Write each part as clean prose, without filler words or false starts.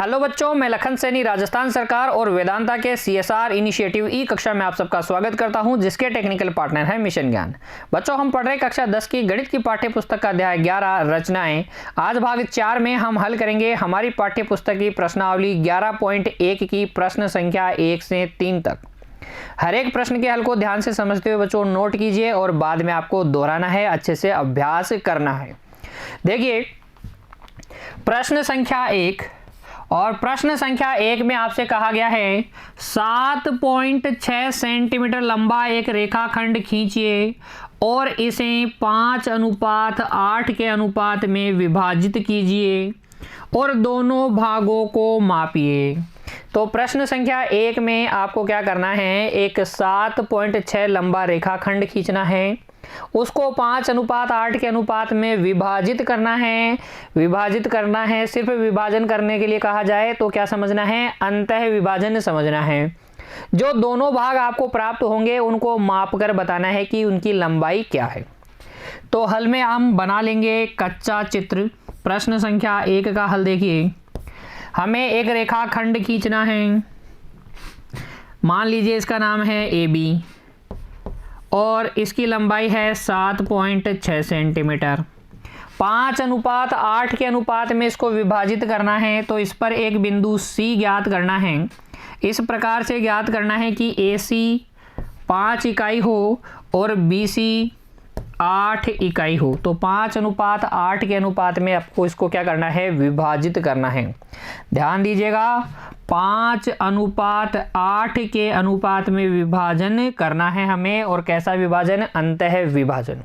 Hello बच्चों, मैं लखन सैनी राजस्थान सरकार और वेदांता के CSR इनिशिएटिव ई कक्षा में आप सबका स्वागत करता हूं, जिसके टेक्निकल पार्टनर है मिशन ज्ञान। बच्चों, हम पढ़ रहे कक्षा 10 की गणित की पाठ्य पुस्तक का अध्याय 11 रचनाएं। आज भाग 4 में हम हल करेंगे हमारी पाठ्य पुस्तक की प्रश्नावली 11.1 की प्रश्न संख्या 1 से 3 तक। हर एक प्रश्न के हल को ध्यान से समझते हुए बच्चों नोट कीजिए और बाद में आपको दोहराना है, अच्छे से अभ्यास करना है। देखिए प्रश्न संख्या 1, और प्रश्न संख्या 1 में आपसे कहा गया है 7.6 सेंटीमीटर लंबा एक रेखाखंड खींचिए और इसे 5:8 के अनुपात में विभाजित कीजिए और दोनों भागों को मापिए। तो प्रश्न संख्या 1 में आपको क्या करना है, एक 7.6 लंबा रेखाखंड खींचना है, उसको 5:8 के अनुपात में विभाजित करना है। सिर्फ विभाजन करने के लिए कहा जाए तो क्या समझना है, अंतः विभाजन समझना है। जो दोनों भाग आपको प्राप्त होंगे उनको माप कर बताना है कि उनकी लंबाई क्या है। तो हल में हम बना लेंगे कच्चा चित्र। प्रश्न संख्या 1 का हल देखिए, हमें एक रेखाखंड खींचना है। मान लीजिए इसका नाम है AB और इसकी लंबाई है 7.6 सेंटीमीटर। 5:8 के अनुपात में इसको विभाजित करना है, तो इस पर एक बिंदु C ज्ञात करना है। इस प्रकार से ज्ञात करना है कि AC 5 इकाई हो और BC 8 इकाई हो। तो 5:8 के अनुपात में आपको इसको क्या करना है, विभाजित करना है। ध्यान दीजिएगा, 5:8 के अनुपात में विभाजन करना है हमें। और कैसा विभाजन, अंतः विभाजन।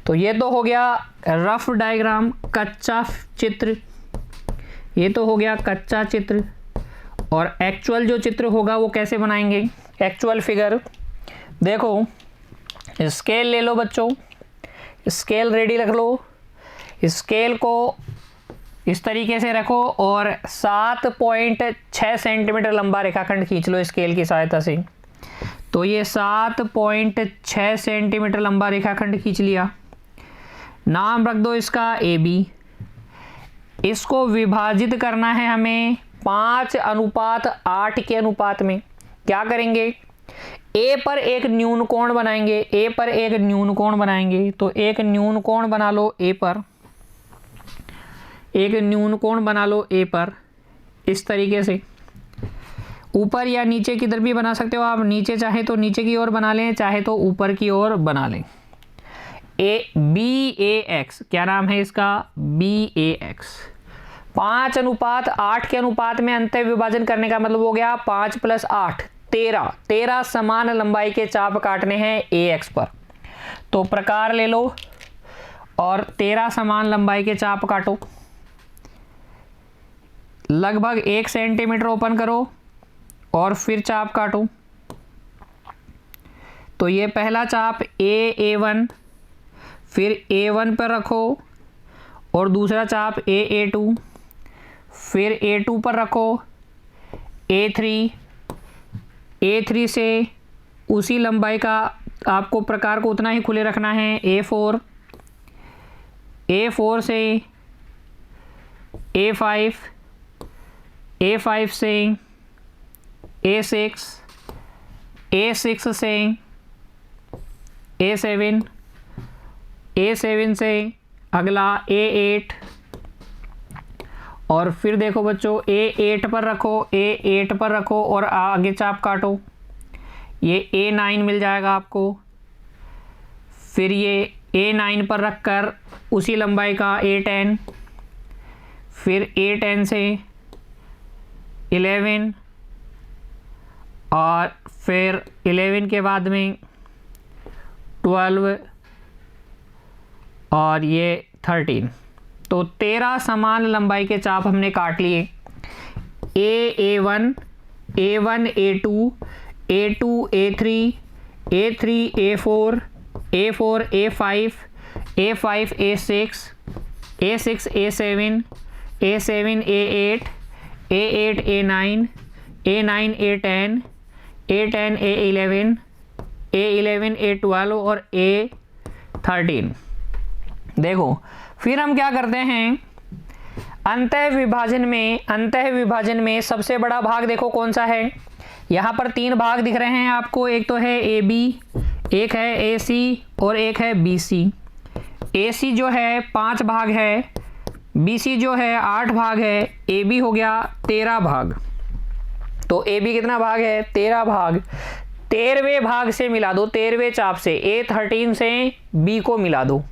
तो ये तो हो गया रफ डायग्राम, कच्चा चित्र। ये तो हो गया कच्चा चित्र। और एक्चुअल जो चित्र होगा वो कैसे बनाएंगे, एक्चुअल फिगर। देखो स्केल ले लो बच्चों, स्केल रेडी रख लो। स्केल को इस तरीके से रखो और 7.6 सेंटीमीटर लंबा रेखाखंड खींच लो स्केल की सहायता से। तो ये 7.6 सेंटीमीटर लंबा रेखाखंड खींच लिया। नाम रख दो इसका AB। इसको विभाजित करना है हमें 5:8 के अनुपात में। क्या करेंगे, A पर एक न्यून कोण बनाएंगे। तो एक न्यून कोण बना लो A पर, इस तरीके से। ऊपर या नीचे किधर भी बना सकते हो आप, नीचे चाहे तो नीचे की ओर बना लें, चाहे तो ऊपर की ओर बना लें। BAX, क्या नाम है इसका, BAX। 5:8 के अनुपात में अंतः विभाजन करने का मतलब हो गया 5 + 8 13 समान लंबाई के चाप काटने हैं AX पर। तो प्रकार ले लो और 13 समान लंबाई के चाप काटो। लगभग 1 सेंटीमीटर ओपन करो और फिर चाप काटो। तो ये पहला चाप A1, फिर A1 पर रखो और दूसरा चाप A2, फिर A2 पर रखो। A3 से उसी लंबाई का आपको प्रकार को उतना ही खुले रखना है। A4 से A5 से A6 से A7 से अगला A8। और फिर देखो बच्चों A8 पर रखो और आगे चाप काटो। ये A9 मिल जाएगा आपको। फिर ये A9 पर रखकर उसी लंबाई का A10, फिर A10 से 11 और फिर 11 के बाद में 12 और ये 13। तो 13 समान लंबाई के चाप हमने काट लिए। A1 A2 A3 A4 A5 A6 A7 A8 A9 A10 A11 A12 और A13। देखो फिर हम क्या करते हैं, अंतः विभाजन में सबसे बड़ा भाग देखो कौन सा है। यहाँ पर 3 भाग दिख रहे हैं आपको, एक तो है ए बी, एक है ए सी और एक है बी सी। ए सी जो है 5 भाग है, बी सी जो है 8 भाग है, ए बी हो गया 13 भाग। तो ए बी कितना भाग है? 13 भाग। 13वें भाग से मिला दो, 13वें चाप से A13 से बी को मिला दो।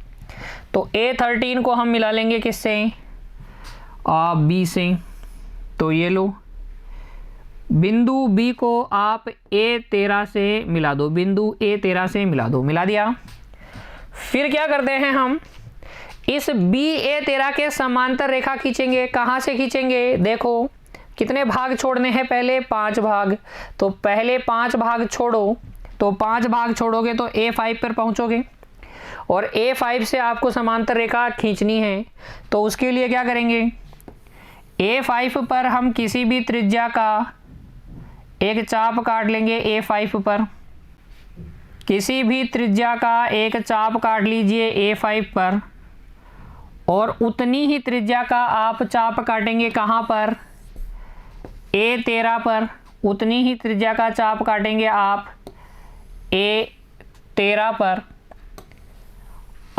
तो A13 को हम मिला लेंगे किससे? बी से। तो ये लो, बिंदु बी को आप A13 से मिला दो, बिंदु A13 से मिला दो। मिला दिया। फिर क्या करते हैं हम, इस BA13 के समांतर रेखा खींचेंगे। कहाँ से खींचेंगे? देखो कितने भाग छोड़ने हैं पहले? 5 भाग। तो पहले 5 भाग छोड़ो, तो 5 भाग छोड़ोगे तो A5 पर पहुंचोगे और A5 से आपको समांतर रेखा खींचनी है। तो उसके लिए क्या करेंगे, A5 पर हम किसी भी त्रिज्या का एक चाप काट लेंगे। A5 पर किसी भी त्रिज्या का एक चाप काट लीजिए A5 पर, और उतनी ही त्रिज्या का आप चाप काटेंगे कहाँ पर? A13 पर। उतनी ही त्रिज्या का चाप काटेंगे आप A13 पर।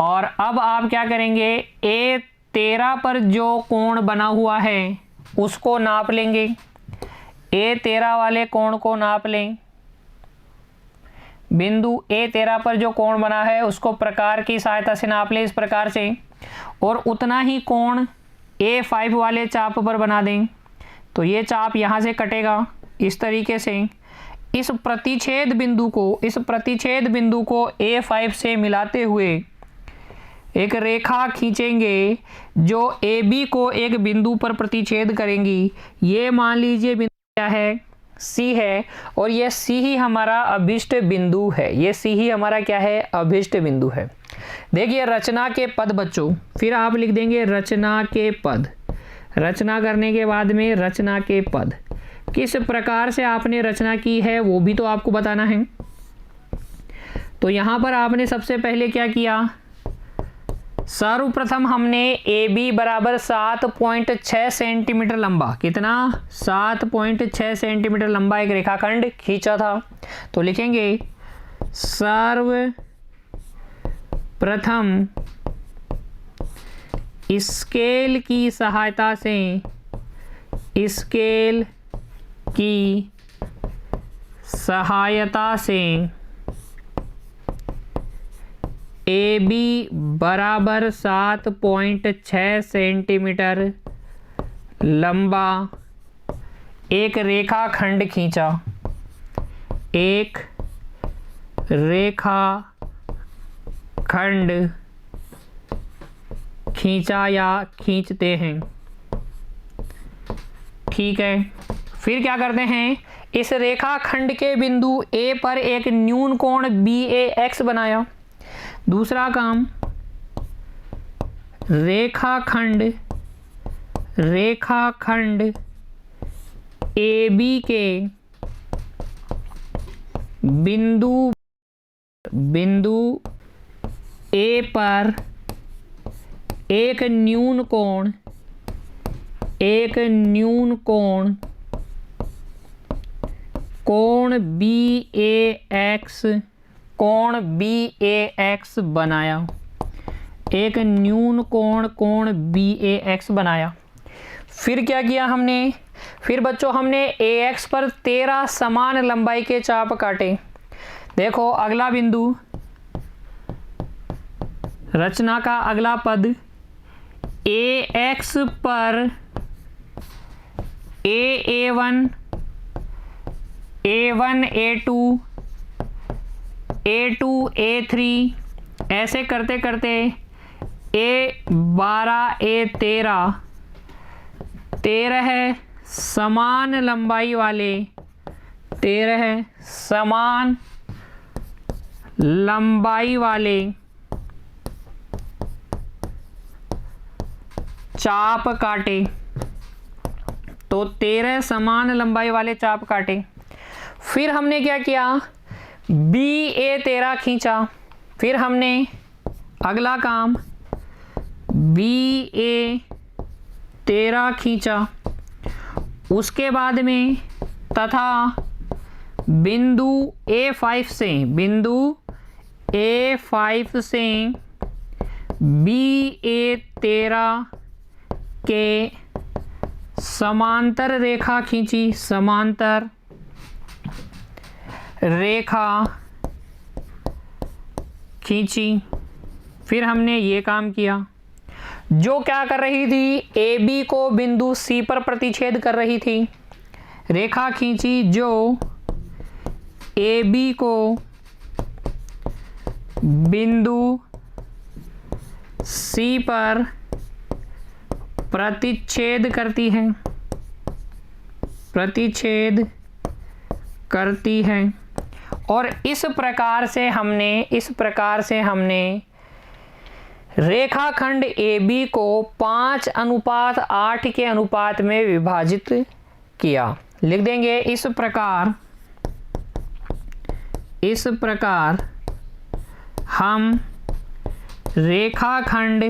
और अब आप क्या करेंगे, A13 पर जो कोण बना हुआ है उसको नाप लेंगे। A13 वाले कोण को नाप लें। बिंदु A13 पर जो कोण बना है उसको प्रकार की सहायता से नाप लें, इस प्रकार से। और उतना ही कोण A5 वाले चाप पर बना दें। तो ये चाप यहाँ से कटेगा इस तरीके से। इस प्रतिच्छेद बिंदु को A5 से मिलाते हुए एक रेखा खींचेंगे जो AB को एक बिंदु पर प्रतिच्छेद करेंगी। ये मान लीजिए बिंदु क्या है? C है, और ये C ही हमारा अभिष्ट बिंदु है। ये C ही हमारा क्या है? अभिष्ट बिंदु है। देखिए रचना के पद बच्चों, फिर आप लिख देंगे रचना के पद। रचना करने के बाद में रचना के पद किस प्रकार से आपने रचना की है वो भी तो आपको बताना है। तो यहाँ पर आपने सबसे पहले क्या किया, सर्वप्रथम हमने AB बराबर 7.6 सेंटीमीटर लंबा, कितना? 7.6 सेंटीमीटर लंबा एक रेखाखंड खींचा था। तो लिखेंगे सर्वप्रथम स्केल की सहायता से AB बराबर 7.6 सेंटीमीटर लंबा एक रेखाखंड खींचा। एक रेखाखंड खींचा या खींचते हैं, ठीक है। फिर क्या करते हैं, इस रेखाखंड के बिंदु A पर एक न्यून कोण BAX बनाया। दूसरा काम, रेखाखंड AB के बिंदु A पर एक न्यून कोण BAX बनाया। एक न्यून कोण BAX बनाया। फिर क्या किया हमने, फिर बच्चों हमने AX पर 13 समान लंबाई के चाप काटे। देखो अगला बिंदु, रचना का अगला पद, AX पर A1 A2 A2 A3 ऐसे करते करते A12 A13 13 समान लंबाई वाले 13 समान लंबाई वाले चाप काटे। तो 13 समान लंबाई वाले चाप काटे। फिर हमने क्या किया, BA13 खींचा। फिर हमने अगला काम BA13 13 खींचा। उसके बाद में तथा बिंदु A5 से BA13 के समांतर रेखा खींची, समांतर रेखा खींची। फिर हमने ये काम किया, जो क्या कर रही थी, AB को बिंदु C पर प्रतिच्छेद कर रही थी। रेखा खींची जो AB को बिंदु C पर प्रतिच्छेद करती है, प्रतिच्छेद करती है। और इस प्रकार से हमने रेखाखंड AB को 5:8 के अनुपात में विभाजित किया। लिख देंगे इस प्रकार हम रेखाखंड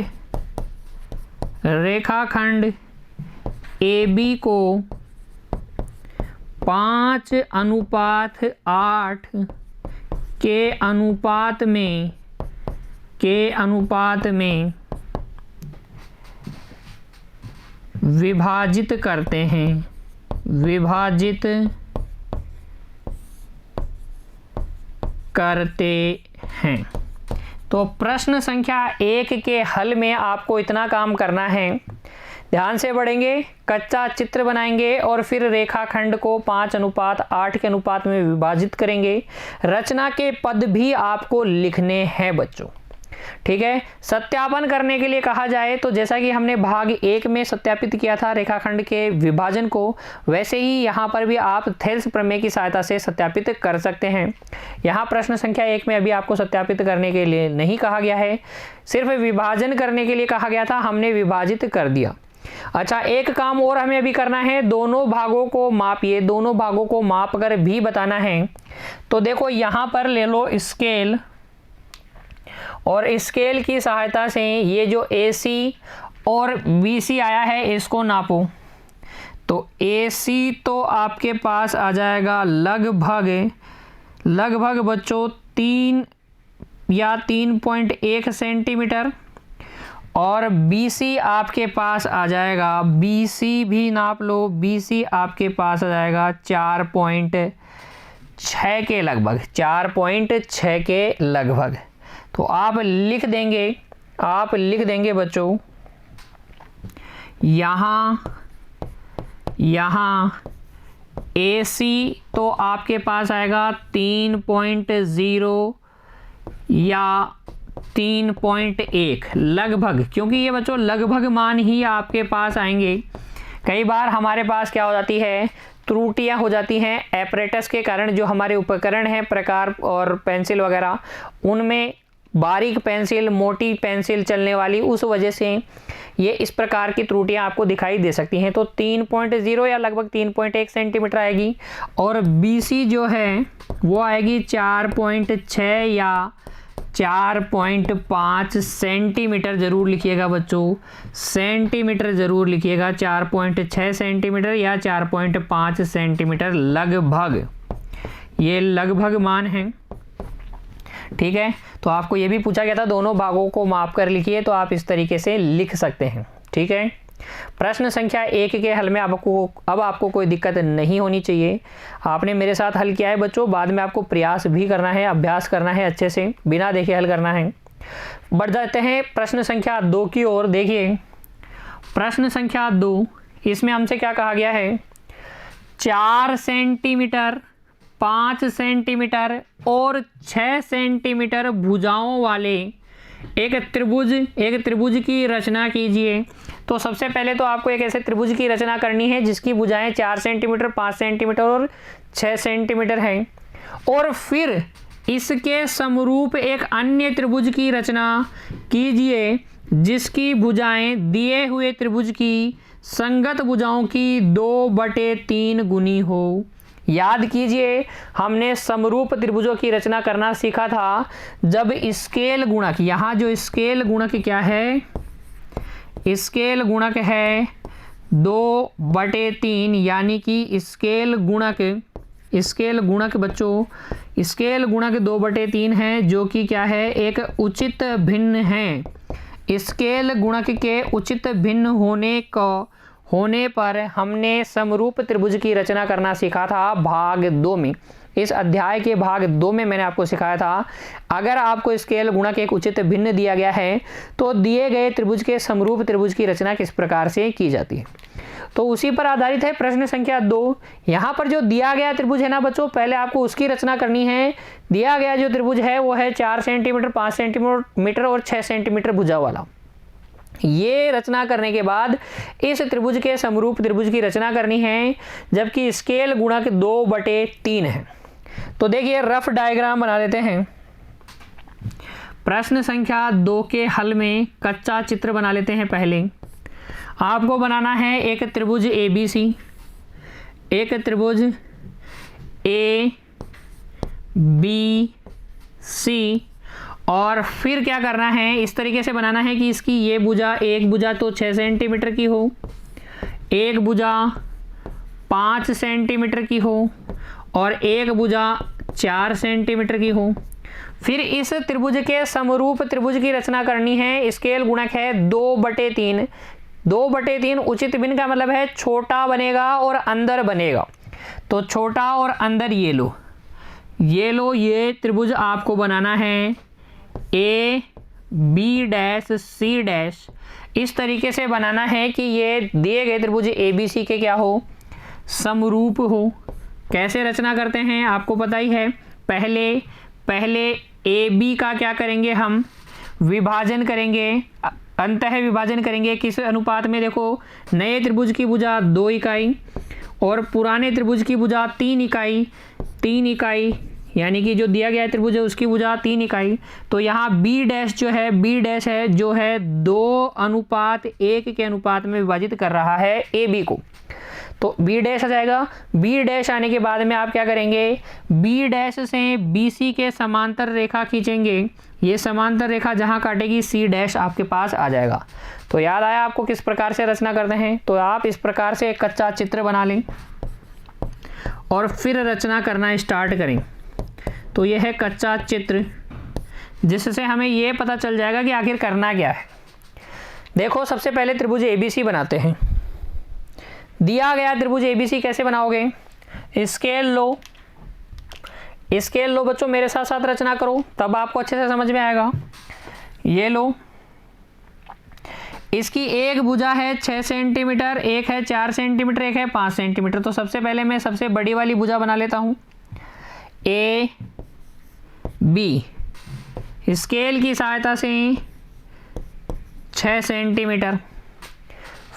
AB को 5:8 के अनुपात में विभाजित करते हैं, तो प्रश्न संख्या 1 के हल में आपको इतना काम करना है। ध्यान से पढ़ेंगे, कच्चा चित्र बनाएंगे और फिर रेखाखंड को 5:8 के अनुपात में विभाजित करेंगे। रचना के पद भी आपको लिखने हैं बच्चों, ठीक है। सत्यापन करने के लिए कहा जाए तो जैसा कि हमने भाग 1 में सत्यापित किया था रेखाखंड के विभाजन को, वैसे ही यहाँ पर भी आप थेल्स प्रमेय की सहायता से सत्यापित कर सकते हैं। यहाँ प्रश्न संख्या 1 में अभी आपको सत्यापित करने के लिए नहीं कहा गया है, सिर्फ विभाजन करने के लिए कहा गया था, हमने विभाजित कर दिया। अच्छा, एक काम और हमें अभी करना है, दोनों भागों को मापिए, दोनों भागों को माप कर भी बताना है। तो देखो यहाँ पर ले लो स्केल, और स्केल की सहायता से ये जो AC और BC आया है इसको नापो। तो AC तो आपके पास आ जाएगा लगभग बच्चों 3 या 3.1 सेंटीमीटर, और BC आपके पास आ जाएगा, BC भी नाप लो, BC आपके पास आ जाएगा 4.6 के लगभग, 4.6 के लगभग। तो आप लिख देंगे बच्चों, यहाँ AC तो आपके पास आएगा 3.0 या 3.1 लगभग, क्योंकि ये बच्चों लगभग मान ही आपके पास आएंगे। कई बार हमारे पास क्या हो जाती है, त्रुटियां हो जाती हैं एपरेटस के कारण, जो हमारे उपकरण हैं प्रकार और पेंसिल वगैरह, उनमें बारीक पेंसिल, मोटी पेंसिल चलने वाली, उस वजह से ये इस प्रकार की त्रुटियां आपको दिखाई दे सकती हैं। तो 3.0 या लगभग 3.1 सेंटीमीटर आएगी, और BC जो है वो आएगी 4.6 या 4.5 सेंटीमीटर। जरूर लिखिएगा बच्चों, सेंटीमीटर जरूर लिखिएगा, 4.6 सेंटीमीटर या 4.5 सेंटीमीटर लगभग, ये लगभग मान है, ठीक है। तो आपको ये भी पूछा गया था दोनों भागों को माप कर लिखिए, तो आप इस तरीके से लिख सकते हैं, ठीक है। प्रश्न संख्या 1 के हल में अब आपको कोई दिक्कत नहीं होनी चाहिए। आपने मेरे साथ हल किया है बच्चों, बाद में आपको प्रयास भी करना है, अभ्यास करना है, अच्छे से बिना देखे हल करना है। बढ़ जाते हैं प्रश्न संख्या 2 की ओर। देखिए प्रश्न संख्या 2, इसमें हमसे क्या कहा गया है, 4 सेंटीमीटर, 5 सेंटीमीटर और 6 सेंटीमीटर भुजाओं वाले एक त्रिभुज की रचना कीजिए। तो सबसे पहले तो आपको एक ऐसे त्रिभुज की रचना करनी है जिसकी भुजाएं 4 सेंटीमीटर, 5 सेंटीमीटर और 6 सेंटीमीटर हैं, और फिर इसके समरूप एक अन्य त्रिभुज की रचना कीजिए जिसकी भुजाएं दिए हुए त्रिभुज की संगत भुजाओं की 2/3 गुनी हो। याद कीजिए, हमने समरूप त्रिभुजों की रचना करना सीखा था जब स्केल गुणक, यहाँ जो स्केल गुणक क्या है, स्केल गुणक है 2/3 यानी कि स्केल गुणक बच्चों, स्केल गुणक 2/3 है, जो कि क्या है, एक उचित भिन्न है। स्केल गुणक के उचित भिन्न होने पर हमने समरूप त्रिभुज की रचना करना सीखा था भाग 2 में। इस अध्याय के भाग 2 में मैंने आपको सिखाया था, अगर आपको स्केल गुणक एक उचित भिन्न दिया गया है तो दिए गए त्रिभुज के समरूप त्रिभुज की रचना किस प्रकार से की जाती है। तो उसी पर आधारित है प्रश्न संख्या 2। यहाँ पर जो दिया गया त्रिभुज है ना बच्चों, पहले आपको उसकी रचना करनी है। दिया गया जो त्रिभुज है वो है 4 सेंटीमीटर, 5 सेंटीमीटर और 6 सेंटीमीटर भुजा वाला। ये रचना करने के बाद इस त्रिभुज के समरूप त्रिभुज की रचना करनी है, जबकि स्केल गुणक 2/3 है। तो देखिए रफ डायग्राम बना लेते हैं। प्रश्न संख्या 2 के हल में कच्चा चित्र बना लेते हैं। पहले आपको बनाना है एक त्रिभुज ABC, एक त्रिभुज ABC, और फिर क्या करना है, इस तरीके से बनाना है कि इसकी ये भुजा, एक भुजा तो 6 सेंटीमीटर की हो, एक भुजा 5 सेंटीमीटर की हो और एक भुजा 4 सेंटीमीटर की हो। फिर इस त्रिभुज के समरूप त्रिभुज की रचना करनी है। स्केल गुणक है 2/3। 2/3 उचित भिन्न का मतलब है छोटा बनेगा और अंदर बनेगा। तो छोटा और अंदर ये लो, ये त्रिभुज आपको बनाना है AB', इस तरीके से बनाना है कि ये दिए गए त्रिभुज ABC के क्या हो, समरूप हो। कैसे रचना करते हैं आपको पता ही है। पहले AB का क्या करेंगे, हम विभाजन करेंगे, अंतः विभाजन करेंगे। किस अनुपात में, देखो नए त्रिभुज की भुजा 2 इकाई और पुराने त्रिभुज की भुजा 3 इकाई, यानी कि जो दिया गया त्रिभुज है उसकी भुजा 3 इकाई। तो यहाँ B' जो है, B' है जो है 2:1 के अनुपात में विभाजित कर रहा है AB को। तो B' आ जाएगा। B' आने के बाद में आप क्या करेंगे, B' से BC के समांतर रेखा खींचेंगे। ये समांतर रेखा जहाँ काटेगी C' आपके पास आ जाएगा। तो याद आया आपको किस प्रकार से रचना करते हैं। तो आप इस प्रकार से एक कच्चा चित्र बना लें और फिर रचना करना स्टार्ट करें। तो यह है कच्चा चित्र, जिससे हमें ये पता चल जाएगा कि आखिर करना क्या है। देखो सबसे पहले त्रिभुज ABC बनाते हैं। दिया गया त्रिभुज ABC कैसे बनाओगे, स्केल लो बच्चों, मेरे साथ साथ रचना करो तब आपको अच्छे से समझ में आएगा। ये लो, इसकी एक भुजा है 6 सेंटीमीटर, एक है 4 सेंटीमीटर, एक है 5 सेंटीमीटर। तो सबसे पहले मैं सबसे बड़ी वाली भुजा बना लेता हूँ AB। स्केल की सहायता से 6 सेंटीमीटर।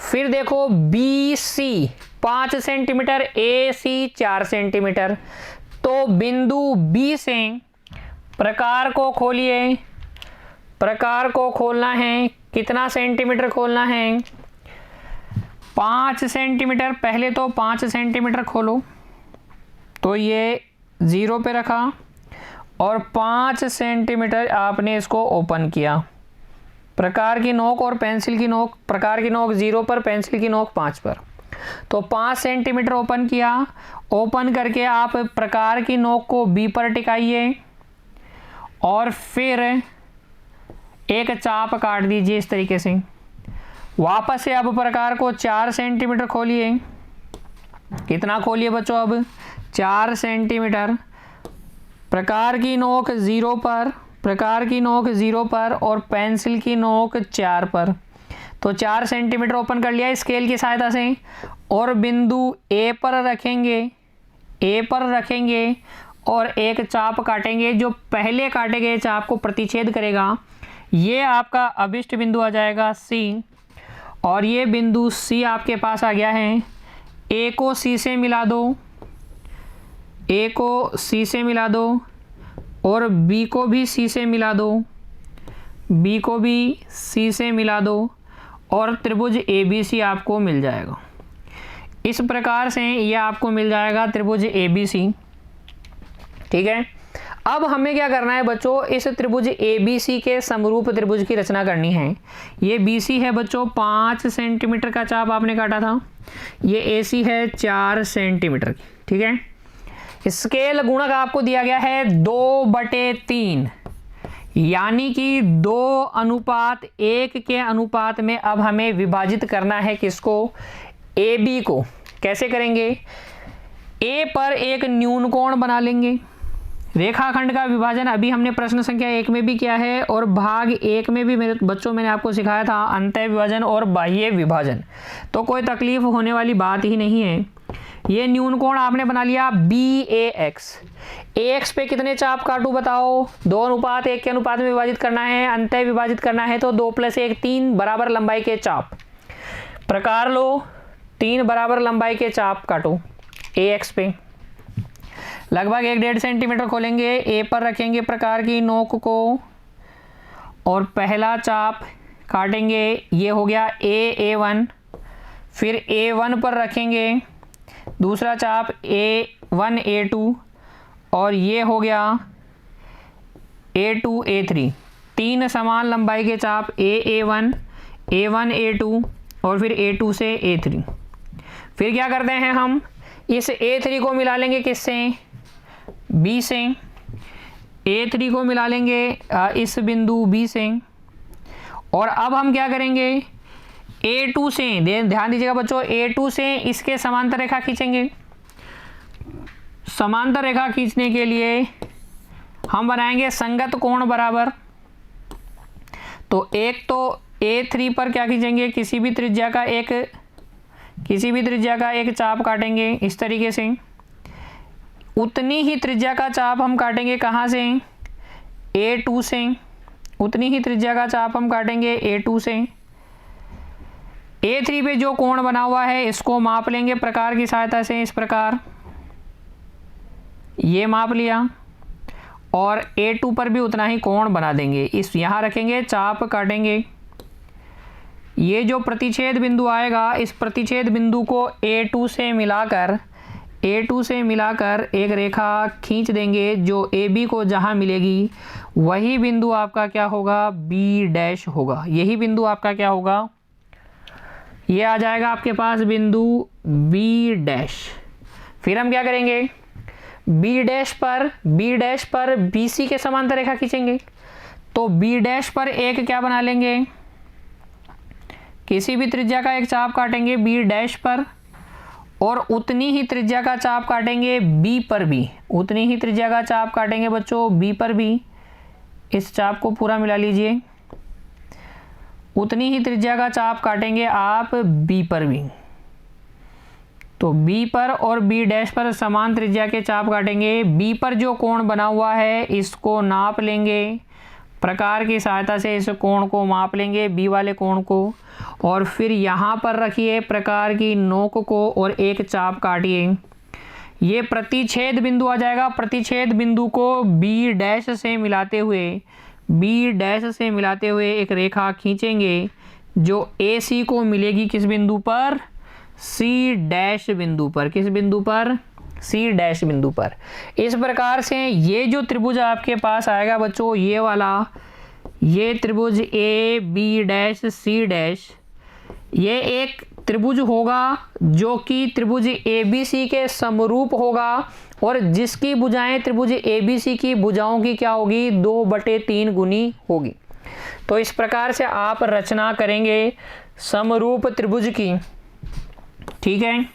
फिर देखो BC 5 सेंटीमीटर, AC 4 सेंटीमीटर। तो बिंदु B से प्रकार को खोलिए। प्रकार को खोलना है, कितना सेंटीमीटर खोलना है, 5 सेंटीमीटर। पहले तो 5 सेंटीमीटर खोलो, तो ये 0 पे रखा और 5 सेंटीमीटर आपने इसको ओपन किया। प्रकार की नोक और पेंसिल की नोक, प्रकार की नोक 0 पर, पेंसिल की नोक 5 पर। तो 5 सेंटीमीटर ओपन किया। ओपन करके आप प्रकार की नोक को B पर टिकाइए और फिर एक चाप काट दीजिए इस तरीके से। वापस से अब प्रकार को 4 सेंटीमीटर खोलिए। कितना खोलिए बच्चों, अब 4 सेंटीमीटर। प्रकार की नोक 0 पर, प्रकार की नोक 0 पर और पेंसिल की नोक 4 पर। तो 4 सेंटीमीटर ओपन कर लिया स्केल की सहायता से और बिंदु A पर रखेंगे और एक चाप काटेंगे। जो पहले काटे गए चाप को प्रतिच्छेद करेगा, ये आपका अभिष्ट बिंदु आ जाएगा C। और ये बिंदु C आपके पास आ गया है। A को C से मिला दो, A को C से मिला दो और B को भी C से मिला दो, B को भी C से मिला दो और त्रिभुज ABC आपको मिल जाएगा। इस प्रकार से यह आपको मिल जाएगा त्रिभुज ABC। ठीक है। अब हमें क्या करना है बच्चों, इस त्रिभुज ABC के समरूप त्रिभुज की रचना करनी है। ये BC है बच्चों 5 सेंटीमीटर का चाप आपने काटा था, ये AC है 4 सेंटीमीटर की, ठीक है। स्केल गुणक आपको दिया गया है 2/3, यानी कि 2:1 के अनुपात में अब हमें विभाजित करना है किसको, AB को। कैसे करेंगे, A पर एक न्यून कोण बना लेंगे। रेखाखंड का विभाजन अभी हमने प्रश्न संख्या 1 में भी किया है और भाग 1 में भी मेरे बच्चों मैंने आपको सिखाया था अंतः विभाजन और बाह्य विभाजन, तो कोई तकलीफ होने वाली बात ही नहीं है। ये न्यून कोण आपने बना लिया BAX। AX पे कितने चाप काटूं बताओ, 2:1 के अनुपात में विभाजित करना है, अंतः विभाजित करना है तो 2 + 1 3 बराबर लंबाई के चाप। प्रकार लो, 3 बराबर लंबाई के चाप काटो AX पे। लगभग 1.5 सेंटीमीटर खोलेंगे, A पर रखेंगे प्रकार की नोक को और पहला चाप काटेंगे, ये हो गया A1। फिर A1 पर रखेंगे दूसरा चाप A1 A2 और ये हो गया A2 A3। 3 समान लंबाई के चाप A1 A1 A2 और फिर A2 से A3। फिर क्या करते हैं, हम इस A3 को मिला लेंगे किससे, B से। A3 को मिला लेंगे इस बिंदु B से। और अब हम क्या करेंगे, A2 से, ध्यान दीजिएगा बच्चों, A2 से इसके समांतर रेखा खींचेंगे। समांतर रेखा खींचने के लिए हम बनाएंगे संगत कोण बराबर। तो एक तो A3 पर क्या खींचेंगे, किसी भी त्रिज्या का एक चाप काटेंगे इस तरीके से। उतनी ही त्रिज्या का चाप हम काटेंगे कहाँ से, A2 से। उतनी ही त्रिज्या का चाप हम काटेंगे A2 से। A3 पे जो कोण बना हुआ है इसको माप लेंगे प्रकार की सहायता से, इस प्रकार ये माप लिया। और A2 पर भी उतना ही कोण बना देंगे, इस यहाँ रखेंगे, चाप काटेंगे। ये जो प्रतिच्छेद बिंदु आएगा, इस प्रतिच्छेद बिंदु को A2 से मिलाकर एक रेखा खींच देंगे जो AB को जहां मिलेगी वही बिंदु आपका क्या होगा, B' होगा। यही बिंदु आपका क्या होगा, ये आ जाएगा आपके पास बिंदु B'। फिर हम क्या करेंगे, B' पर BC के समांतर रेखा खींचेंगे। तो B' पर एक क्या बना लेंगे, किसी भी त्रिज्या का एक चाप काटेंगे B' पर और उतनी ही त्रिज्या का चाप काटेंगे B पर भी। उतनी ही त्रिज्या का चाप काटेंगे बच्चों B पर भी। इस चाप को पूरा मिला लीजिए। उतनी ही त्रिज्या का चाप काटेंगे आप B पर भी। तो B पर और B' पर समान त्रिज्या के चाप काटेंगे। B पर जो कोण बना हुआ है इसको नाप लेंगे प्रकार की सहायता से, इस कोण को माप लेंगे B वाले कोण को। और फिर यहाँ पर रखिए प्रकार की नोक को और एक चाप काटिए। ये प्रतिच्छेद बिंदु आ जाएगा। प्रतिच्छेद बिंदु को B' से मिलाते हुए एक रेखा खींचेंगे जो AC को मिलेगी किस बिंदु पर, C' बिंदु पर। किस बिंदु पर, C' बिंदु पर। इस प्रकार से ये जो त्रिभुज आपके पास आएगा बच्चों, ये वाला, ये त्रिभुज AB', ये एक त्रिभुज होगा जो कि त्रिभुज ABC के समरूप होगा और जिसकी भुजाएं त्रिभुज ABC की भुजाओं की क्या होगी, 2/3 गुनी होगी। तो इस प्रकार से आप रचना करेंगे समरूप त्रिभुज की, ठीक है।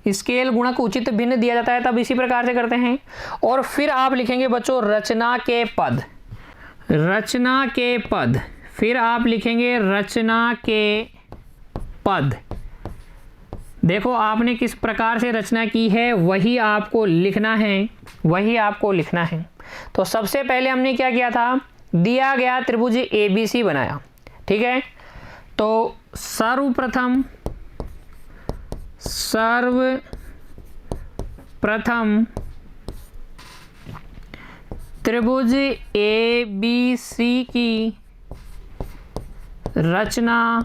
स्केल गुणक उचित भिन्न दिया जाता है तब इसी प्रकार से करते हैं। और फिर आप लिखेंगे बच्चों रचना के पद। फिर आप लिखेंगे रचना के पद। देखो आपने किस प्रकार से रचना की है वही आपको लिखना है। तो सबसे पहले हमने क्या किया था, दिया गया त्रिभुज ABC बनाया, ठीक है। तो सर्वप्रथम त्रिभुज ABC की रचना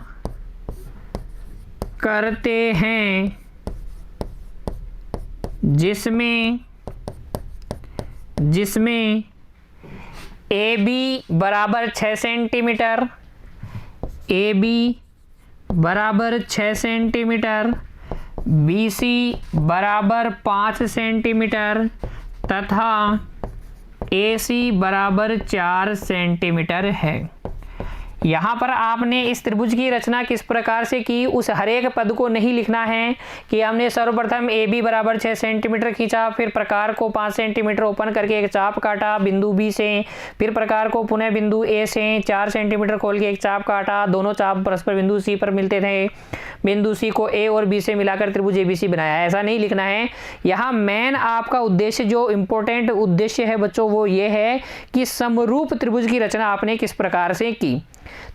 करते हैं जिसमें ए बी बराबर 6 सेंटीमीटर, ए बी बराबर 6 सेंटीमीटर, बी सी बराबर 5 सेंटीमीटर तथा ए सी बराबर 4 सेंटीमीटर है। यहाँ पर आपने इस त्रिभुज की रचना किस प्रकार से की, उस हर एक पद को नहीं लिखना है कि हमने सर्वप्रथम ए बी बराबर 6 सेंटीमीटर खींचा, फिर प्रकार को 5 सेंटीमीटर ओपन करके एक चाप काटा बिंदु बी से, फिर प्रकार को पुनः बिंदु ए से 4 सेंटीमीटर खोल के एक चाप काटा, दोनों चाप परस्पर बिंदु सी पर मिलते थे, बिंदु सी को ए और बी से मिलाकर त्रिभुज एबीसी बनाया। ऐसा नहीं लिखना है। यहाँ मेन आपका उद्देश्य, जो इम्पोर्टेंट उद्देश्य है बच्चों, वो ये है कि समरूप त्रिभुज की रचना आपने किस प्रकार से की।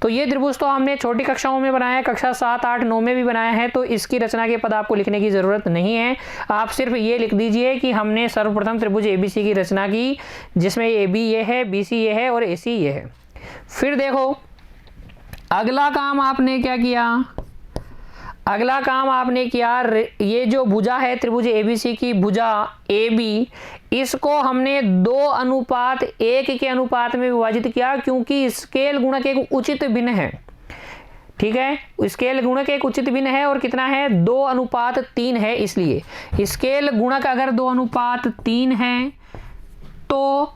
तो ये त्रिभुज तो हमने छोटी कक्षाओं में बनाया, कक्षा 7, 8, 9 में भी बनाया है, तो इसकी रचना के पद आपको लिखने की जरूरत नहीं है। आप सिर्फ ये लिख दीजिए कि हमने सर्वप्रथम त्रिभुज एबीसी की रचना की, जिसमें ए बी ये है, बी सी ये है और ए सी ये है। फिर देखो अगला काम आपने क्या किया, अगला काम आपने किया, ये जो भुजा है त्रिभुज एबीसी की भुजा ए बी, इसको हमने 2:1 के अनुपात में विभाजित किया, क्योंकि स्केल गुणक एक उचित भिन्न है। ठीक है, स्केल गुणक एक उचित भिन्न है और कितना है, 2:3 है। इसलिए स्केल गुणक अगर 2:3 है तो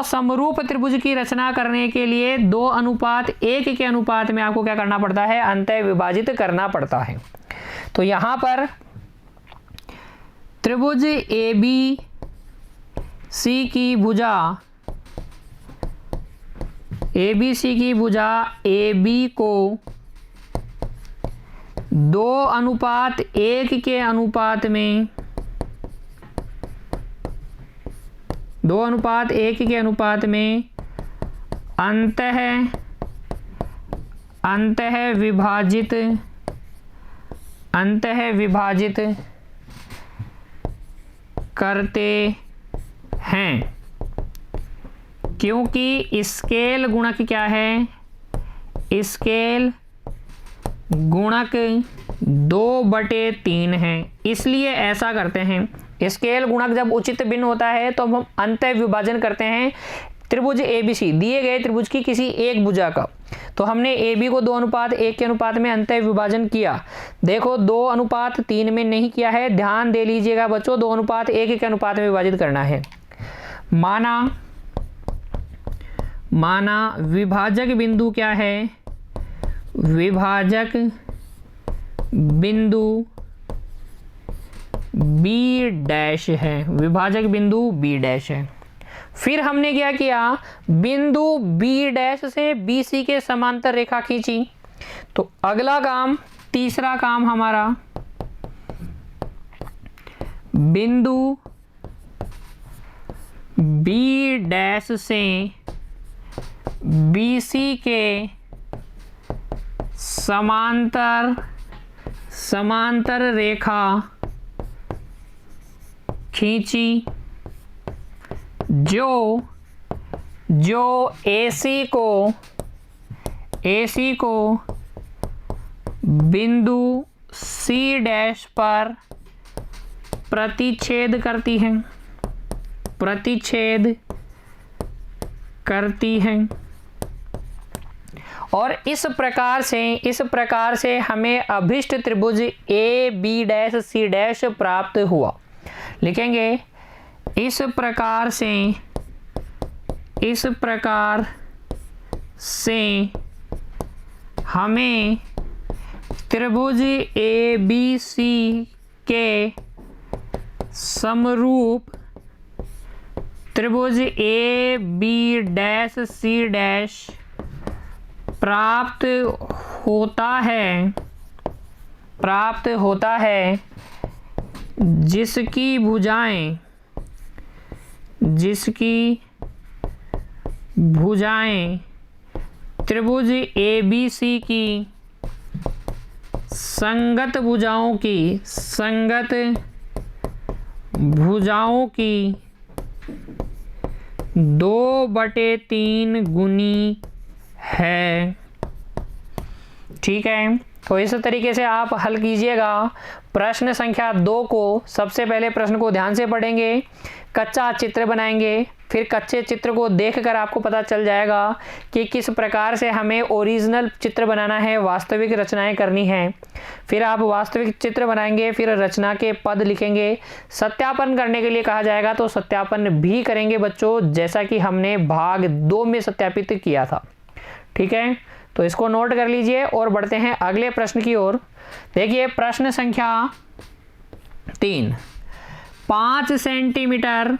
समरूप त्रिभुज की रचना करने के लिए 2:1 के अनुपात में आपको क्या करना पड़ता है, अंतः विभाजित करना पड़ता है। तो यहां पर त्रिभुज ए बी सी की भुजा, ए बी सी की भुजा ए बी को 2:1 के अनुपात में, 2:1 के अनुपात में अंतः विभाजित करते हैं, क्योंकि स्केल गुणक क्या है, स्केल गुणक 2/3 है। इसलिए ऐसा करते हैं, स्केल गुणक जब उचित भिन्न होता है तो हम अंतः विभाजन करते हैं त्रिभुज एबीसी, दिए गए त्रिभुज की किसी एक भुजा का। तो हमने ए बी को 2:1 के अनुपात में अंतः विभाजन किया। देखो 2:3 में नहीं किया है, ध्यान दे लीजिएगा बच्चों, 2:1 के अनुपात में विभाजित करना है। माना विभाजक बिंदु क्या है, विभाजक बिंदु बी डैश है, विभाजक बिंदु बी डैश है। फिर हमने क्या किया, बिंदु बी डैश से बी सी के समांतर रेखा खींची। तो अगला काम, तीसरा काम हमारा, बिंदु बी डैश से बी सी के समांतर रेखा खींची, जो AC को बिंदु C डैश पर प्रतिच्छेद करती है। और इस प्रकार से हमें अभिष्ट त्रिभुज A B dash C dash प्राप्त हुआ। लिखेंगे इस प्रकार से हमें त्रिभुज ए बी सी के समरूप त्रिभुज A B dash C dash प्राप्त होता है, जिसकी भुजाएं त्रिभुज ए बी सी की संगत भुजाओं की 2/3 गुनी है। ठीक है, तो इस तरीके से आप हल कीजिएगा। प्रश्न संख्या 2 को सबसे पहले प्रश्न को ध्यान से पढ़ेंगे, कच्चा चित्र बनाएंगे, फिर कच्चे चित्र को देखकर आपको पता चल जाएगा कि किस प्रकार से हमें ओरिजिनल चित्र बनाना है, वास्तविक रचनाएं करनी है। फिर आप वास्तविक चित्र बनाएंगे, फिर रचना के पद लिखेंगे। सत्यापन करने के लिए कहा जाएगा तो सत्यापन भी करेंगे बच्चों, जैसा कि हमने भाग 2 में सत्यापित किया था। ठीक है, तो इसको नोट कर लीजिए और बढ़ते हैं अगले प्रश्न की ओर। देखिए प्रश्न संख्या 3, 5 सेंटीमीटर,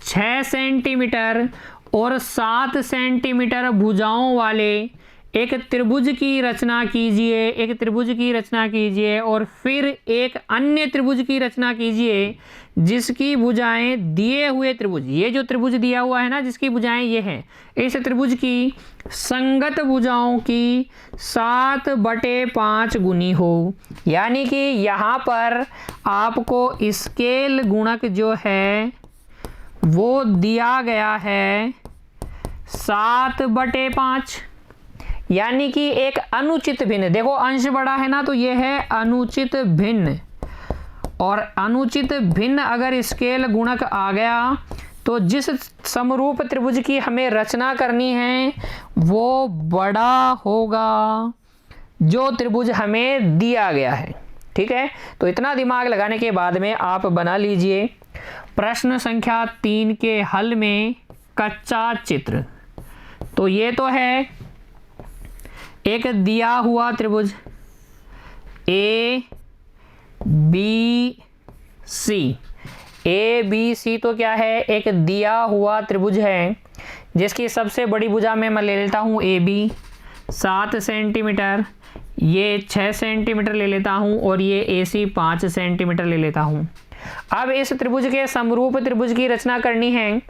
6 सेंटीमीटर और 7 सेंटीमीटर भुजाओं वाले एक त्रिभुज की रचना कीजिए। एक त्रिभुज की रचना कीजिए और फिर एक अन्य त्रिभुज की रचना कीजिए जिसकी भुजाएं दिए हुए त्रिभुज, ये जो त्रिभुज दिया हुआ है ना, जिसकी भुजाएं ये हैं, इस त्रिभुज की संगत भुजाओं की 7/5 गुनी हो। यानी कि यहाँ पर आपको स्केल गुणक जो है वो दिया गया है 7/5, यानी कि एक अनुचित भिन्न। देखो अंश बड़ा है ना, तो ये है अनुचित भिन्न, और अनुचित भिन्न अगर स्केल गुणक आ गया तो जिस समरूप त्रिभुज की हमें रचना करनी है वो बड़ा होगा जो त्रिभुज हमें दिया गया है। ठीक है, तो इतना दिमाग लगाने के बाद में आप बना लीजिए प्रश्न संख्या 3 के हल में कच्चा चित्र। तो ये तो है एक दिया हुआ त्रिभुज ए बी सी, तो क्या है, एक दिया हुआ त्रिभुज है जिसकी सबसे बड़ी भुजा में मैं ले लेता हूँ ए बी 7 सेंटीमीटर, ये 6 सेंटीमीटर ले लेता हूँ और ये ए सी 5 सेंटीमीटर ले लेता हूँ। अब इस त्रिभुज के समरूप त्रिभुज की रचना करनी है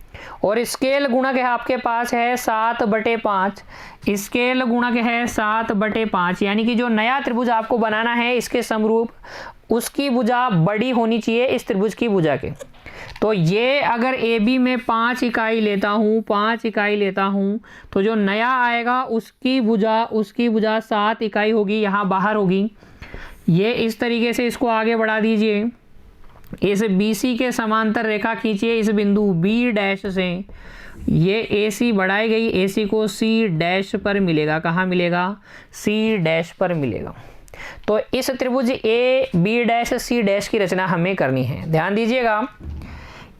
और स्केल गुणक है आपके पास है 7/5। स्केल गुणक है 7/5, यानी कि जो नया त्रिभुज आपको बनाना है इसके समरूप उसकी भुजा बड़ी होनी चाहिए इस त्रिभुज की भुजा के। तो ये अगर ए बी में 5 इकाई लेता हूँ, 5 इकाई लेता हूँ, तो जो नया आएगा उसकी भुजा 7 इकाई होगी, यहाँ बाहर होगी। ये इस तरीके से इसको आगे बढ़ा दीजिए। इस BC के समांतर रेखा खींचिए इस बिंदु B' से। ये AC बढ़ाई गई, AC को C' पर मिलेगा। कहाँ मिलेगा? C' पर मिलेगा। तो इस त्रिभुज AB' की रचना हमें करनी है। ध्यान दीजिएगा,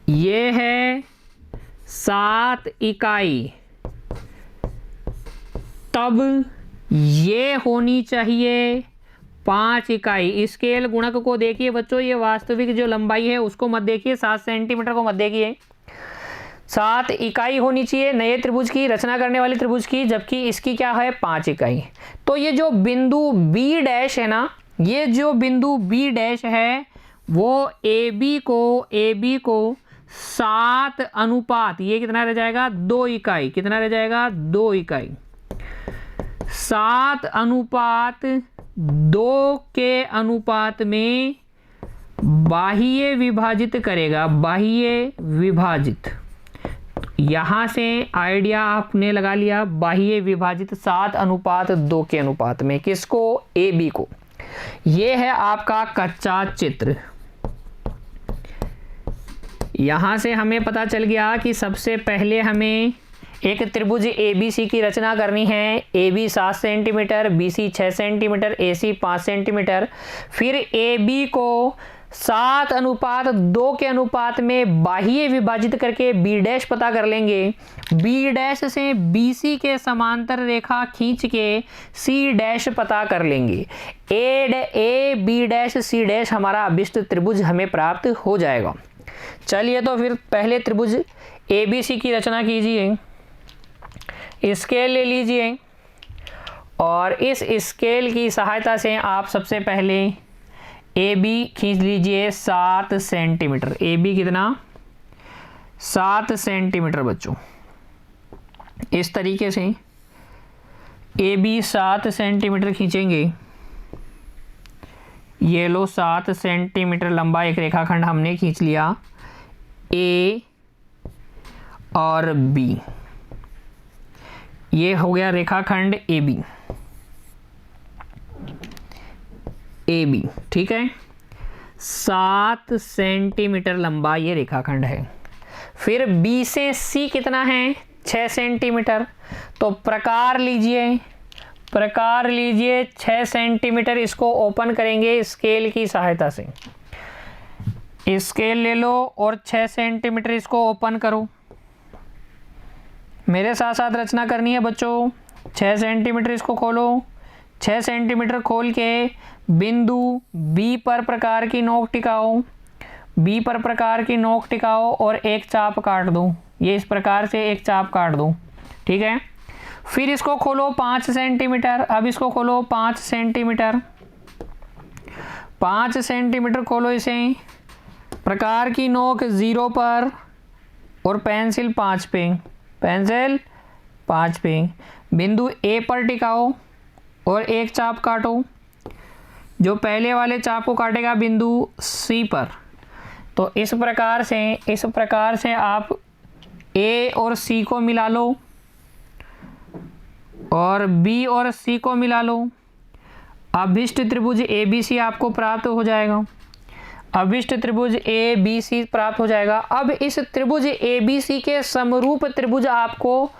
ये है 7 इकाई, तब ये होनी चाहिए 5 इकाई। स्केल गुणक को देखिए बच्चों, ये वास्तविक जो लंबाई है उसको मत देखिए, 7 सेंटीमीटर को मत देखिए। 7 इकाई होनी चाहिए नए त्रिभुज की, रचना करने वाली त्रिभुज की, जबकि इसकी क्या है 5 इकाई। तो ये जो बिंदु B' है ना, ये जो बिंदु B' है वो AB को 7 अनुपात, ये कितना रह जाएगा 2 इकाई, कितना रह जाएगा 2 इकाई, 7 अनुपात 2 के अनुपात में बाह्य विभाजित करेगा। बाह्य विभाजित, यहां से आइडिया आपने लगा लिया, बाह्य विभाजित 7/2 के अनुपात में, किसको? AB को। यह है आपका कच्चा चित्र। यहां से हमें पता चल गया कि सबसे पहले हमें एक त्रिभुज ABC की रचना करनी है। AB 7 centimetre, BC 6 centimetre, AC 5 centimetre. फिर AB को 7/2 के अनुपात में बाह्य विभाजित करके B' पता कर लेंगे। B' से BC के समांतर रेखा खींच के C' पता कर लेंगे। AB' हमारा अभिष्ट त्रिभुज हमें प्राप्त हो जाएगा। चलिए तो फिर पहले त्रिभुज ABC की रचना कीजिए। स्केल ले लीजिए और इस स्केल की सहायता से आप सबसे पहले AB खींच लीजिए 7 सेंटीमीटर। AB कितना? 7 सेंटीमीटर बच्चों। इस तरीके से AB 7 सेंटीमीटर खींचेंगे। ये लो 7 सेंटीमीटर लंबा एक रेखाखंड हमने खींच लिया, A और B। ये हो गया रेखाखंड AB। AB, ठीक है। 7 सेंटीमीटर लंबा ये रेखाखंड है। फिर B से C कितना है? 6 सेंटीमीटर। तो प्रकार लीजिए 6 सेंटीमीटर। इसको ओपन करेंगे स्केल की सहायता से। स्केल ले लो और 6 सेंटीमीटर इसको ओपन करो। मेरे साथ साथ रचना करनी है बच्चों। 6 सेंटीमीटर इसको खोलो। 6 सेंटीमीटर खोल के बिंदु B पर प्रकार की नोक टिकाओ। B पर प्रकार की नोक टिकाओ और एक चाप काट दो। ये इस प्रकार से एक चाप काट दो, ठीक है। फिर इसको खोलो 5 सेंटीमीटर। अब इसको खोलो 5 सेंटीमीटर। 5 सेंटीमीटर खोलो इसे। प्रकार की नोक 0 पर और पेंसिल 5 पे। पेंसिल 5 पे बिंदु A पर टिकाओ और एक चाप काटो। जो पहले वाले चाप को काटेगा बिंदु C पर। तो इस प्रकार से आप A और C को मिला लो और B और C को मिला लो। अभिष्ट त्रिभुज ABC आपको प्राप्त हो जाएगा। अभिष्ट त्रिभुज ABC प्राप्त हो जाएगा। अब इस त्रिभुज ABC के समरूप त्रिभुज आपको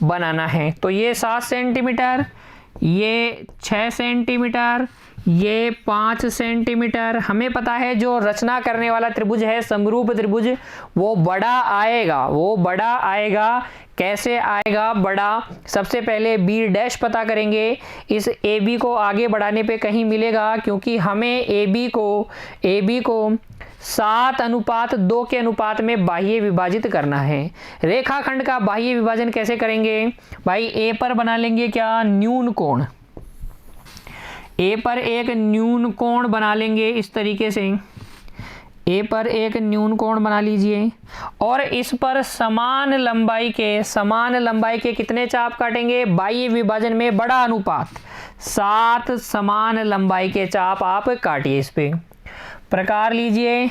बनाना है। तो ये 7 सेंटीमीटर, ये 6 सेंटीमीटर, ये 5 सेंटीमीटर। हमें पता है जो रचना करने वाला त्रिभुज है समरूप त्रिभुज वो बड़ा आएगा। कैसे आएगा बड़ा? सबसे पहले B' पता करेंगे। इस AB को आगे बढ़ाने पे कहीं मिलेगा, क्योंकि हमें AB को 7:2 के अनुपात में बाह्य विभाजित करना है। रेखाखंड का बाह्य विभाजन कैसे करेंगे भाई? A पर बना लेंगे क्या? न्यून कोण। A पर एक न्यून कोण बना लेंगे इस तरीके से। A पर एक न्यून कोण बना लीजिए और इस पर समान लंबाई के कितने चाप काटेंगे? बाह्य विभाजन में बड़ा अनुपात 7 समान लंबाई के चाप आप काटिए। इस पे प्रकार लीजिए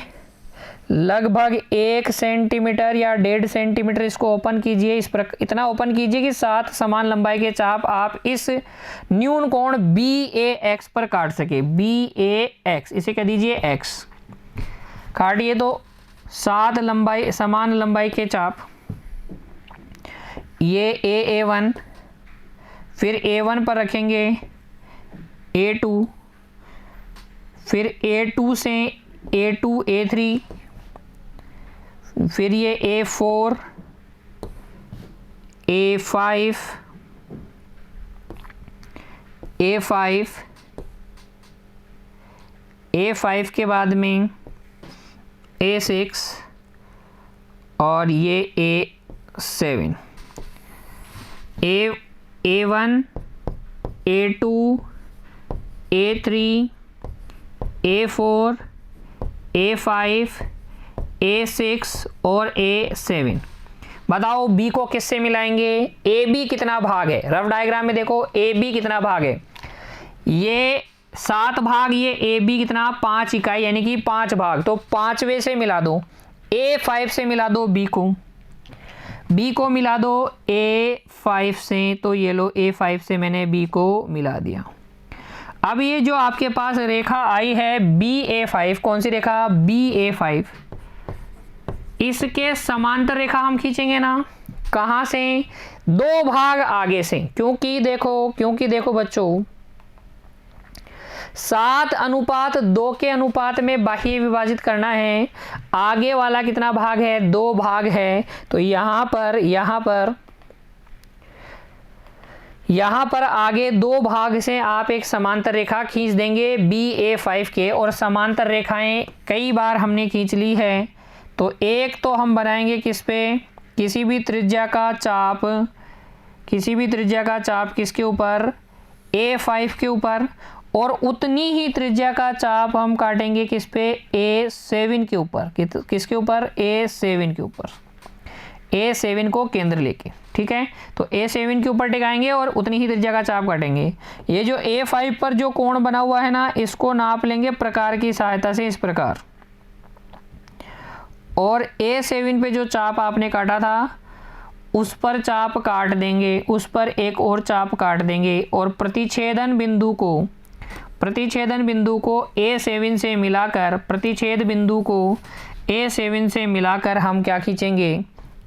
लगभग 1 सेंटीमीटर या 1.5 सेंटीमीटर इसको ओपन कीजिए। इतना ओपन कीजिए कि 7 समान लंबाई के चाप आप इस न्यून कोण BAX पर काट सके। BAX इसे कह दीजिए X। काटिए तो 7 समान लंबाई के चाप। ये A1, फिर A1 पर रखेंगे A2, फिर A2 से A2 A3, फिर ये A4 A5 A5 के बाद में A6 और ये A7। A1 A2 A3 A4 A5 A6 और A7। बताओ B को किससे मिलाएंगे? AB कितना भाग है? रफ डायग्राम में देखो AB कितना भाग है? ये 7 भाग, ये AB कितना? 5 इकाई, यानी कि 5 भाग। तो 5वें से मिला दो। A5 से मिला दो B को मिला दो A5 से। तो ये लो A5 से मैंने B को मिला दिया। अब ये जो आपके पास रेखा आई है BA5, कौन सी रेखा? BA5। इसके समांतर रेखा हम खींचेंगे ना। कहाँ से? 2 भाग आगे से। क्योंकि देखो बच्चों 7:2 के अनुपात में बाह्य विभाजित करना है। आगे वाला कितना भाग है? 2 भाग है। तो यहाँ पर आगे 2 भाग से आप एक समांतर रेखा खींच देंगे BA5 के। और समांतर रेखाएं कई बार हमने खींच ली है। तो एक तो हम बनाएंगे किस पे? किसी भी त्रिज्या का चाप किसके ऊपर? A5 के ऊपर। और उतनी ही त्रिज्या का चाप हम काटेंगे किस पे? A7 के ऊपर। किसके ऊपर? A7 के ऊपर। A7 को केंद्र लेके, ठीक है। तो A7 के ऊपर टिकाएंगे और उतनी ही त्रिज्या का चाप काटेंगे। ये जो A5 पर जो कोण बना हुआ है ना, इसको नाप लेंगे प्रकार की सहायता से इस प्रकार। और A7 पे जो चाप आपने काटा था उस पर चाप काट देंगे, उस पर एक और चाप काट देंगे और प्रतिच्छेदन बिंदु को प्रतिच्छेदन बिंदु को A7 से मिलाकर, प्रतिच्छेद बिंदु को A7 से मिलाकर हम क्या खींचेंगे,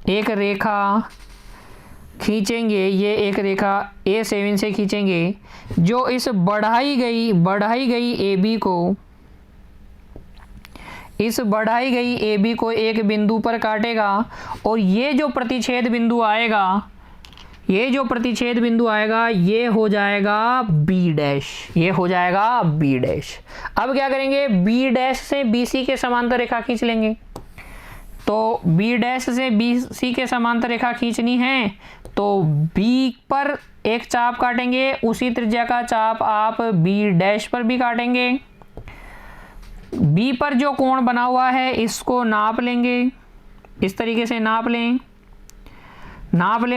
एक रेखा खींचेंगे। ये एक रेखा A7 से खींचेंगे जो इस बढ़ाई गई AB को, इस बढ़ाई गई AB को एक बिंदु पर काटेगा और ये जो प्रतिच्छेद बिंदु आएगा, ये जो प्रतिच्छेद बिंदु आएगा ये हो जाएगा B डैश, ये हो जाएगा B डैश। अब क्या करेंगे, B डैश से BC के समांतर रेखा खींच लेंगे। तो B डैश से BC के समांतर रेखा खींचनी है तो B पर एक चाप काटेंगे, उसी त्रिज्या का चाप आप B डैश पर भी काटेंगे। B पर जो कोण बना हुआ है इसको नाप लेंगे, इस तरीके से नाप लें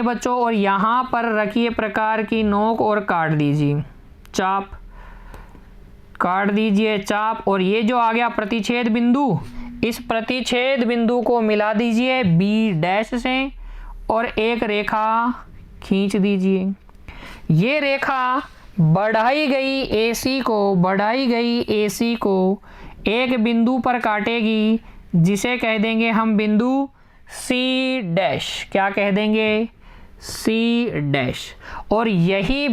बच्चों, और यहाँ पर रखिए प्रकार की नोक और काट दीजिए चाप, काट दीजिए चाप। और ये जो आ गया प्रतिच्छेद बिंदु, इस प्रतिच्छेद बिंदु को मिला दीजिए B डैश से और एक रेखा खींच दीजिए। ये रेखा बढ़ाई गई AC को एक बिंदु पर काटेगी जिसे कह देंगे हम बिंदु C डैश। क्या कह देंगे, C डैश। और यही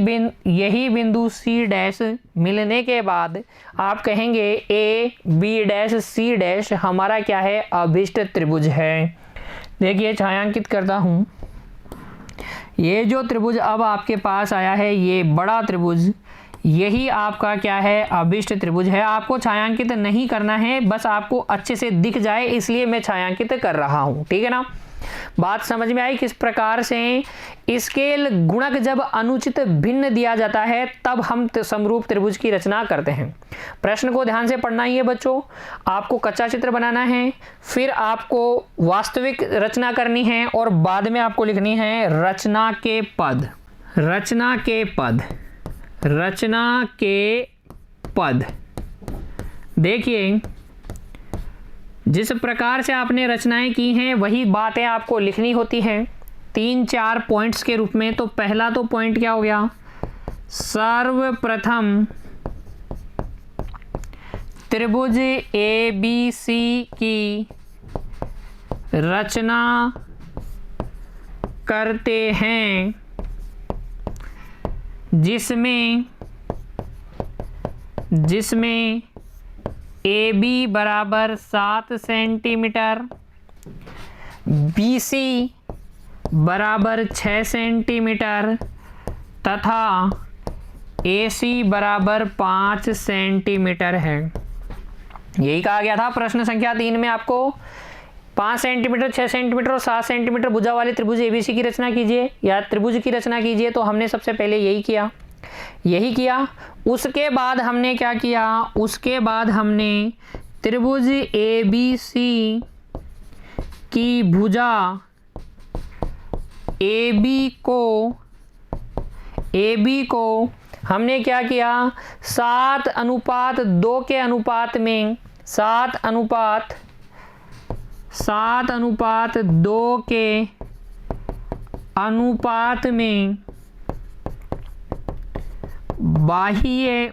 बिंदु C डैश मिलने के बाद आप कहेंगे A B dash C dash हमारा क्या है, अभिष्ट त्रिभुज है। देखिए छायांकित करता हूँ, ये जो त्रिभुज अब आपके पास आया है ये बड़ा त्रिभुज, यही आपका क्या है, अभिष्ट त्रिभुज है। आपको छायांकित नहीं करना है, बस आपको अच्छे से दिख जाए इसलिए मैं छायांकित कर रहा हूँ, ठीक है ना। बात समझ में आई किस प्रकार से स्केल गुणक जब अनुचित भिन्न दिया जाता है तब हम समरूप त्रिभुज की रचना करते हैं। प्रश्न को ध्यान से पढ़ना ही है बच्चों, आपको कच्चा चित्र बनाना है, फिर आपको वास्तविक रचना करनी है और बाद में आपको लिखनी है रचना के पद। रचना के पद देखिए, जिस प्रकार से आपने रचनाएं की हैं वही बातें आपको लिखनी होती हैं 3-4 पॉइंट्स के रूप में। तो पहला तो पॉइंट क्या हो गया, सर्वप्रथम त्रिभुज ABC की रचना करते हैं जिसमें AB बराबर 7 सेंटीमीटर, BC बराबर 6 सेंटीमीटर तथा AC बराबर 5 सेंटीमीटर है। यही कहा गया था प्रश्न संख्या 3 में आपको 5 सेंटीमीटर, 6 सेंटीमीटर और 7 सेंटीमीटर भुजा वाले त्रिभुज ABC की रचना कीजिए या त्रिभुज की रचना कीजिए। तो हमने सबसे पहले यही किया। उसके बाद हमने क्या किया, उसके बाद हमने त्रिभुज ABC की भुजा AB को हमने क्या किया, 7:2 के अनुपात में 7:2 के अनुपात में बाह्य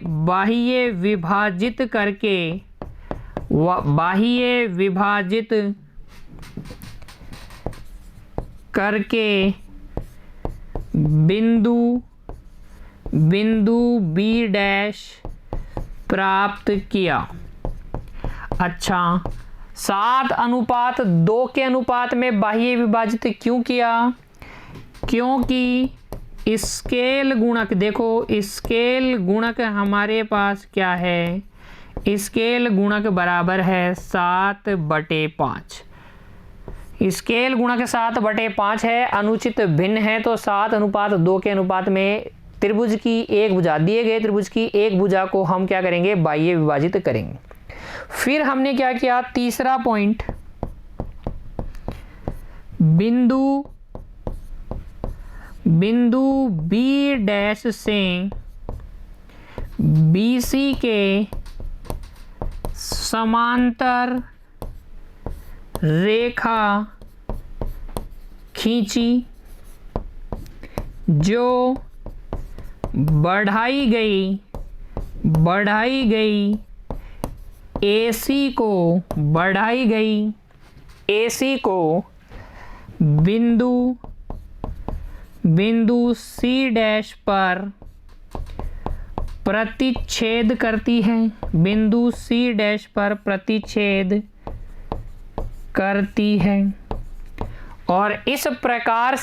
विभाजित करके बिंदु B डैश प्राप्त किया। अच्छा, 7:2 के अनुपात में बाह्य विभाजित क्यों किया, क्योंकि स्केल गुणक, देखो स्केल गुणक हमारे पास क्या है, स्केल गुणक बराबर है 7/5। स्केल गुणक 7/5 है, अनुचित भिन्न है तो 7:2 के अनुपात में त्रिभुज की एक भुजा, दिए गए त्रिभुज की एक भुजा को हम क्या करेंगे, बाह्य विभाजित करेंगे। फिर हमने क्या किया, तीसरा पॉइंट, बिंदु B डैश से BC के समांतर रेखा खींची जो बढ़ाई बढ़ाई गई AC को बढ़ाई गई AC को बिंदु C' पर प्रतिच्छेद करती है, बिंदु C' पर प्रतिच्छेद करती है। और इस प्रकार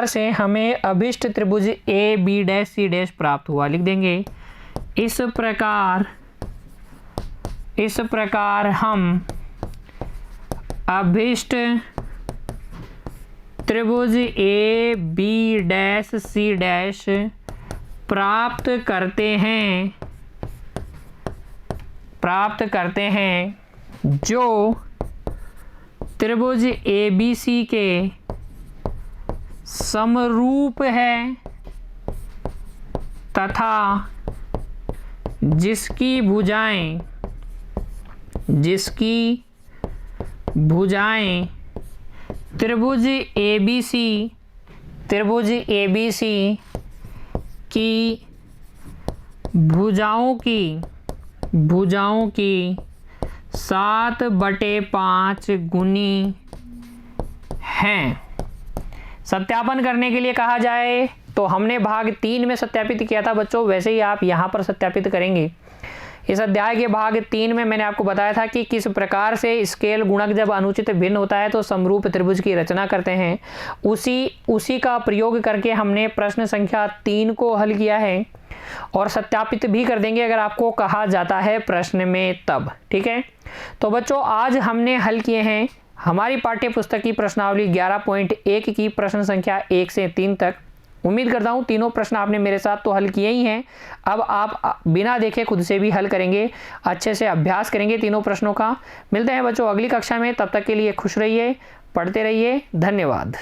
से हमें अभिष्ट त्रिभुज AB' C' प्राप्त हुआ। लिख देंगे इस प्रकार हम अभिष्ट त्रिभुज AB' C' प्राप्त करते हैं जो त्रिभुज ABC के समरूप है तथा जिसकी भुजाएं त्रिभुज ABC की भुजाओं की 7/5 गुनी हैं। सत्यापन करने के लिए कहा जाए तो हमने भाग 3 में सत्यापित किया था बच्चों, वैसे ही आप यहाँ पर सत्यापित करेंगे। इस अध्याय के भाग 3 में मैंने आपको बताया था कि किस प्रकार से स्केल गुणक जब अनुचित भिन्न होता है तो समरूप त्रिभुज की रचना करते हैं। उसी का प्रयोग करके हमने प्रश्न संख्या 3 को हल किया है और सत्यापित भी कर देंगे अगर आपको कहा जाता है प्रश्न में तब। ठीक है, तो बच्चों आज हमने हल किए हैं हमारी पाठ्य पुस्तक की प्रश्नावली 11.1 की प्रश्न संख्या 1 से 3 तक। उम्मीद करता हूँ तीनों प्रश्न आपने मेरे साथ तो हल किए ही हैं, अब आप बिना देखे खुद से भी हल करेंगे, अच्छे से अभ्यास करेंगे तीनों प्रश्नों का। मिलते हैं बच्चों अगली कक्षा में, तब तक के लिए खुश रहिए, पढ़ते रहिए, धन्यवाद।